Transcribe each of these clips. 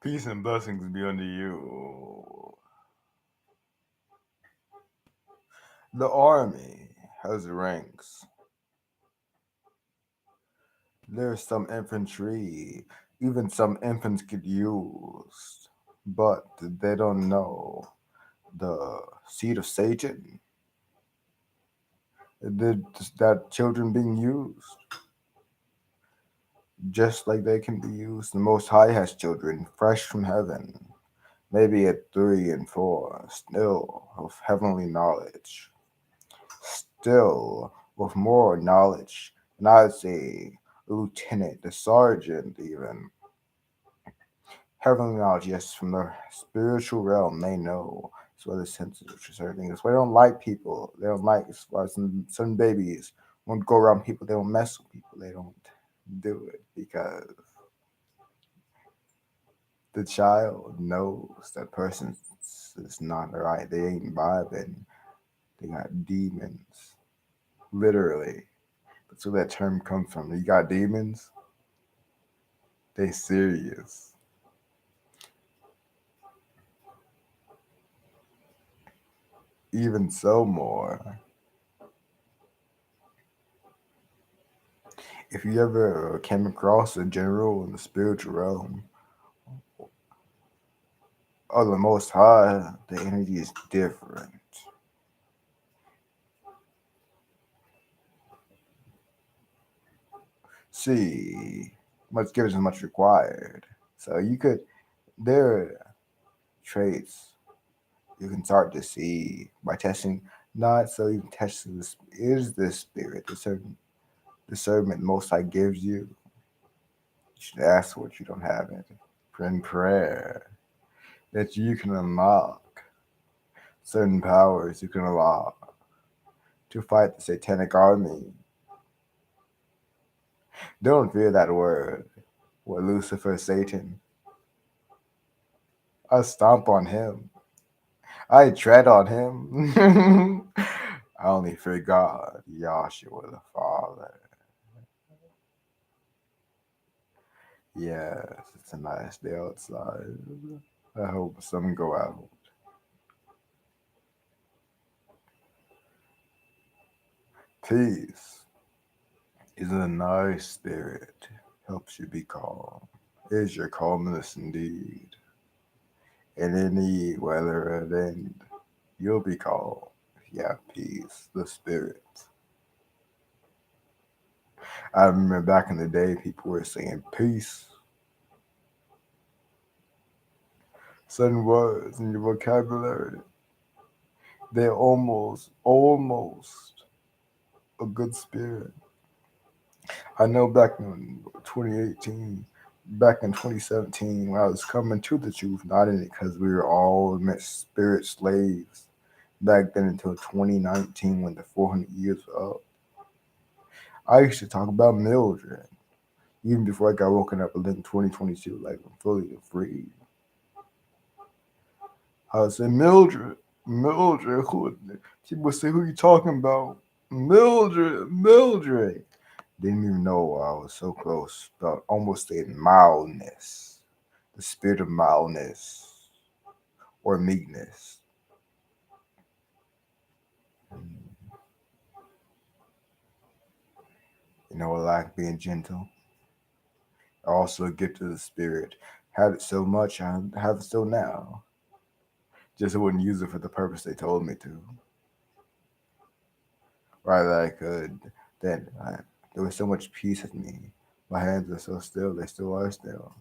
Peace and blessings be unto you. The army has ranks. There's some infantry, even some infants get used, but they don't know the seed of Satan. That children being used, just like they can be used. The Most High has children fresh from heaven, maybe at 3 and 4, still of heavenly knowledge, still with more knowledge than I'd say a lieutenant, a sergeant, even. Heavenly knowledge, yes, from the spiritual realm, they know. That's why they're sensitive to certain things. That's why they don't like people. They don't like, as far as some babies won't go around people. They don't mess with people. They don't do it because the child knows that person is not right. They ain't vibing. They got demons. Literally. That's where that term comes from. You got demons, they serious. Even so more. If you ever came across a general in the spiritual realm of the Most High, the energy is different. See, much given is much required. So you could, there are traits you can start to see by testing, not so even testing this, is this spirit, the certain discernment Most High gives you. You should ask for what you don't have it. In prayer that you can unlock certain powers you can unlock to fight the satanic army. Don't fear that word. What Lucifer, Satan. I stomp on him. I tread on him. I only fear God, Yahshua the Father. Yes, it's a nice day outside. I hope some go out. Peace is a nice spirit. Helps you be calm. Is your calmness indeed. In any weather or event, you'll be calm. If you have peace, the spirit. I remember back in the day, people were saying peace. Certain words in your vocabulary, they're almost a good spirit. I know back in 2018, back in 2017, when I was coming to the truth, not in it because we were all spirit slaves back then until 2019 when the 400 years were up. I used to talk about Mildred even before I got woken up in 2022, like I'm fully free. I would say Mildred. Who? People would say, "Who you talking about?" Mildred. Didn't even know I was so close, but almost saying mildness, the spirit of mildness or meekness. You know, I like being gentle. Also, a gift of the spirit. Had it so much, I have it still now. Just I wouldn't use it for the purpose they told me to. Rather, I could. Then there was so much peace in me. My hands are so still; they still are still.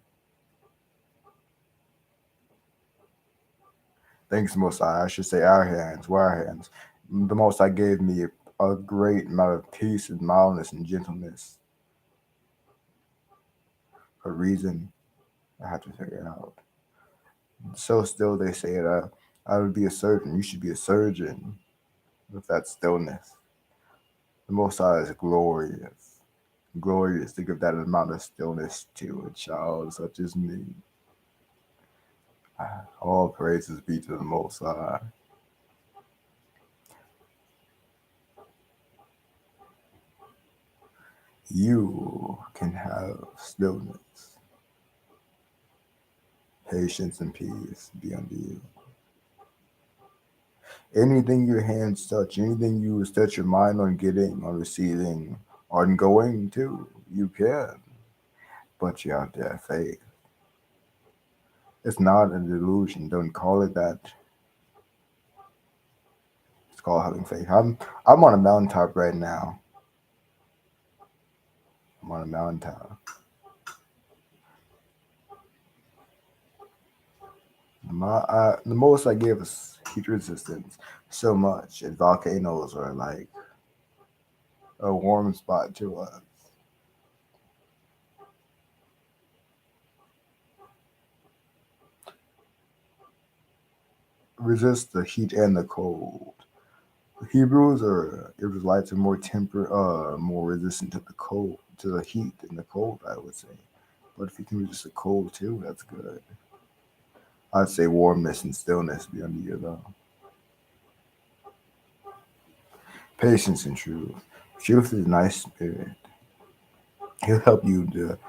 Thanks, Most High. I should say our hands, were our hands. The Most High gave me a great amount of peace and mildness and gentleness. A reason I have to figure it out. So still, they say it. I would be a surgeon. You should be a surgeon with that stillness. The Most High is glorious. Glorious to give that amount of stillness to a child such as me. All praises be to the Most High. You can have stillness, patience, and peace be unto you. Anything your hands touch, anything you set your mind on getting, on receiving, on going to, you can. But you have to have faith. It's not a delusion. Don't call it that. It's called having faith. I'm on a mountaintop right now. I'm on a mountaintop. The most I give is heat resistance. So much. And volcanoes are like a warm spot to us. Resist the heat and the cold. The Hebrews or Israelites are more resistant to the cold, to the heat than the cold, I would say. But if you can resist the cold too, that's good. I'd say warmness and stillness be under you though. Patience and truth. Truth is a nice spirit. He'll help you to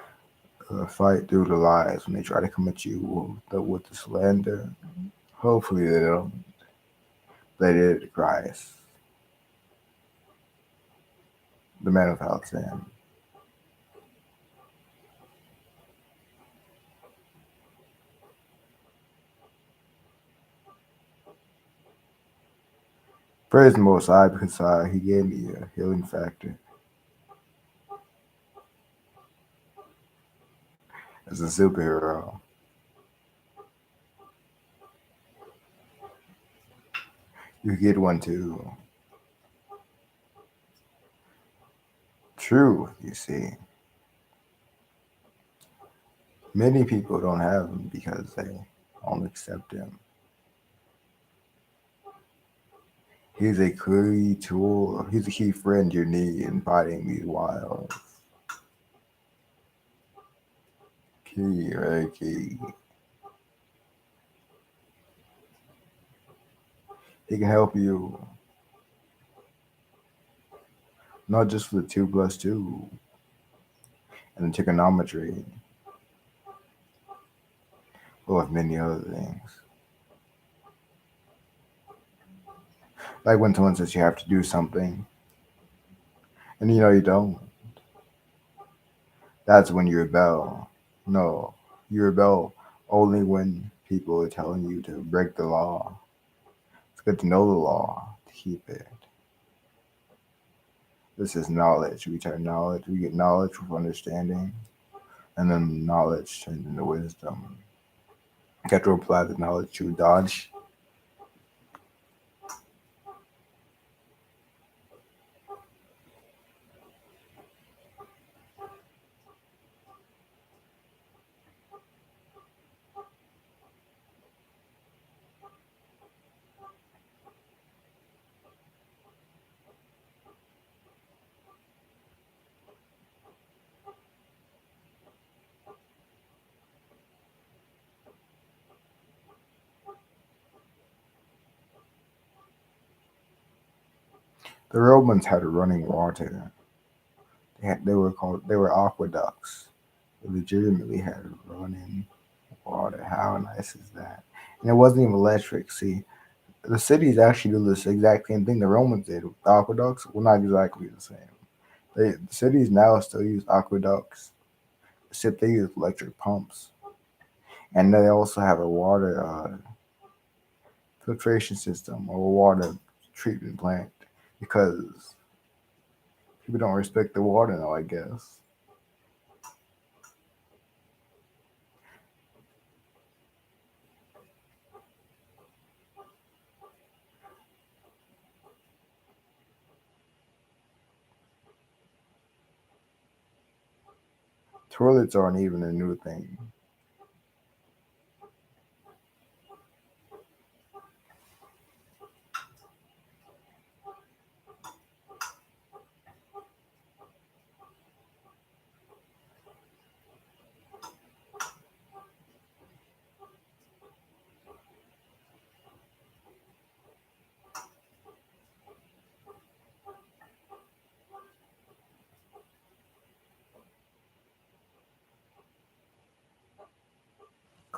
fight through the lies when they try to come at you with the slander. Hopefully they don't. They did Christ, the man without sin. Praise the Most High because He gave me a healing factor as a superhero. You get one too. True, you see. Many people don't have him because they don't accept him. He's a key tool. He's a key friend you need in fighting these wiles. Key, very key. He can help you not just for the 2+2 and the trigonometry, but with many other things. Like when someone says you have to do something and you know you don't, that's when you rebel. No, you rebel only when people are telling you to break the law. It's good to know the law to keep it. This is knowledge. We turn knowledge. We get knowledge with understanding, and then knowledge turns into wisdom. You have to apply the knowledge to dodge. The Romans had running water. They were aqueducts. They legitimately had running water. How nice is that? And it wasn't even electric. See, the cities actually do this exact same thing the Romans did with aqueducts. Well, not exactly the same. The cities now still use aqueducts, except they use electric pumps, and they also have a water filtration system or a water treatment plant because people don't respect the water now. I guess toilets aren't even a new thing.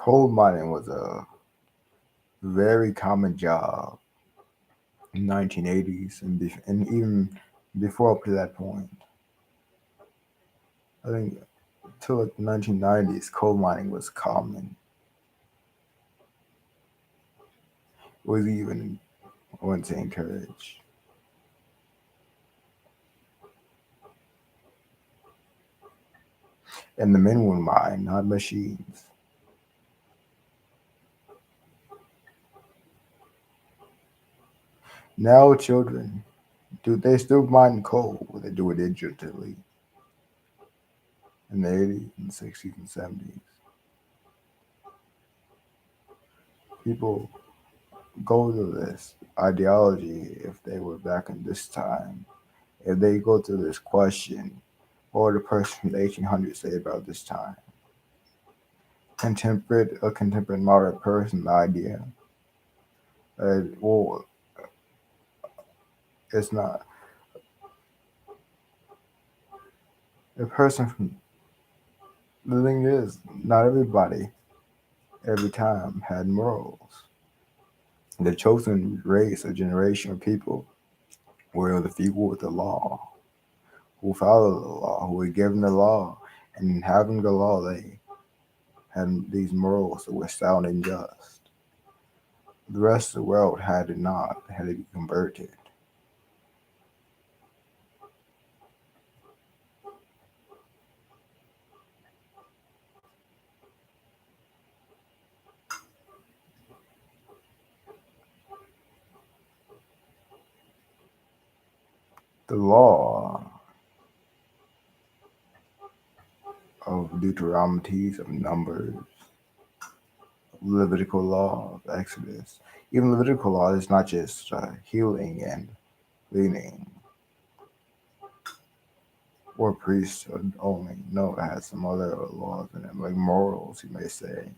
Coal mining was a very common job in 1980s and even before up to that point. I think till like the 1990s, coal mining was common. It was even, I wouldn't say encouraged. And the men would mine, not machines. Now children, do they still mine coal, but they do it digitally in the 80s and 60s and 70s. People go to this ideology if they were back in this time. If they go through this question, what would a person from the 1800s say about this time? A contemporary modern person, the idea. Well, it's not. A person from, the thing is, not everybody, every time, had morals. The chosen race or generation of people were the people with the law, who followed the law, who were given the law, and in having the law, they had these morals that were sound and just. The rest of the world had it not, had to be converted. The law of Deuteronomy, of Numbers, Levitical law of Exodus. Even Levitical law is not just healing and cleaning or priesthood only. No, it has some other laws in it, like morals, you may say.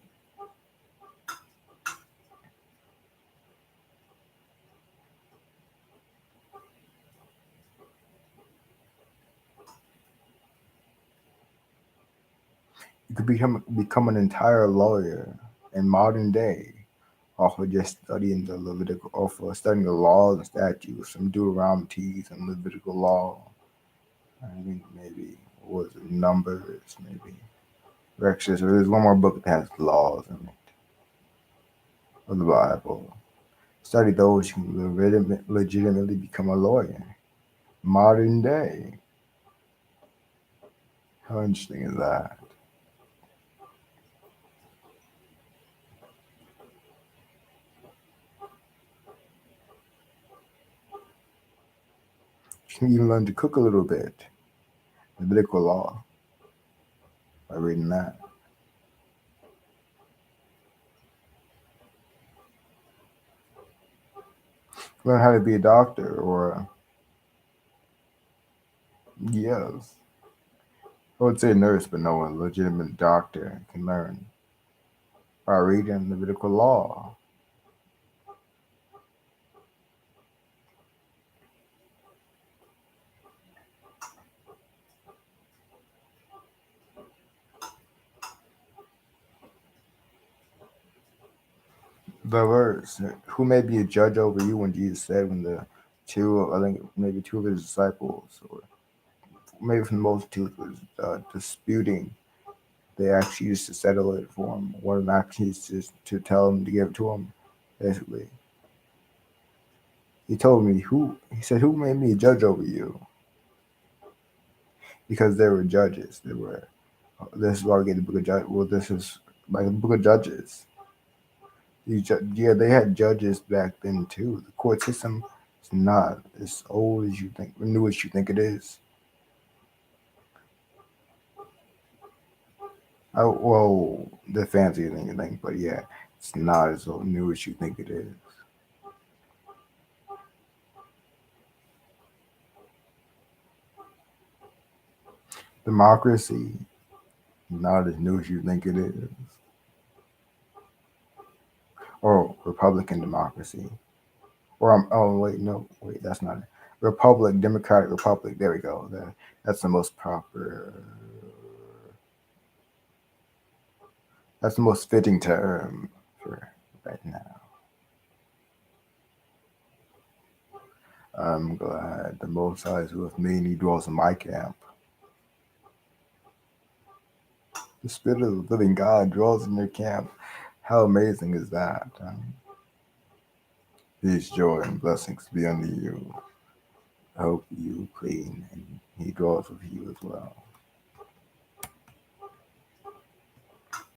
You could become an entire lawyer in modern day off of just studying the Levitical, off of studying the laws and statutes from Deuteronomy and Levitical law. I think maybe what was it, Numbers, maybe Exodus. There's one more book that has laws in it of the Bible. Study those, you can legitimately become a lawyer. Modern day. How interesting is that? You can even learn to cook a little bit. Levitical law by reading that. Learn how to be a doctor or yes. I would say nurse, but no, a legitimate doctor can learn by reading Levitical law. The verse, who may be a judge over you when Jesus said when the two, I think maybe two of his disciples, or maybe from the multitude was disputing, they actually used to settle it for him. One of them actually used to tell him to give it to him, basically. He told me, he said, who made me a judge over you? Because they were judges. They were, this is why we get the book of Judges. Well, this is like the book of Judges. Yeah, they had judges back then too. The court system is not as old as you think, or new as you think it is. Well, the fancier than you think, but yeah, it's not as old, new as you think it is. Democracy, not as new as you think it is. Or Republican democracy. Or oh wait, no, wait, that's not it. Republic, Democratic Republic. There we go. That's the most proper. That's the most fitting term for right now. I'm glad the Most High is with me and He dwells in my camp. The Spirit of the living God dwells in your camp. How amazing is that? Peace, joy, and blessings be unto you. I hope you clean and He dwells with you as well.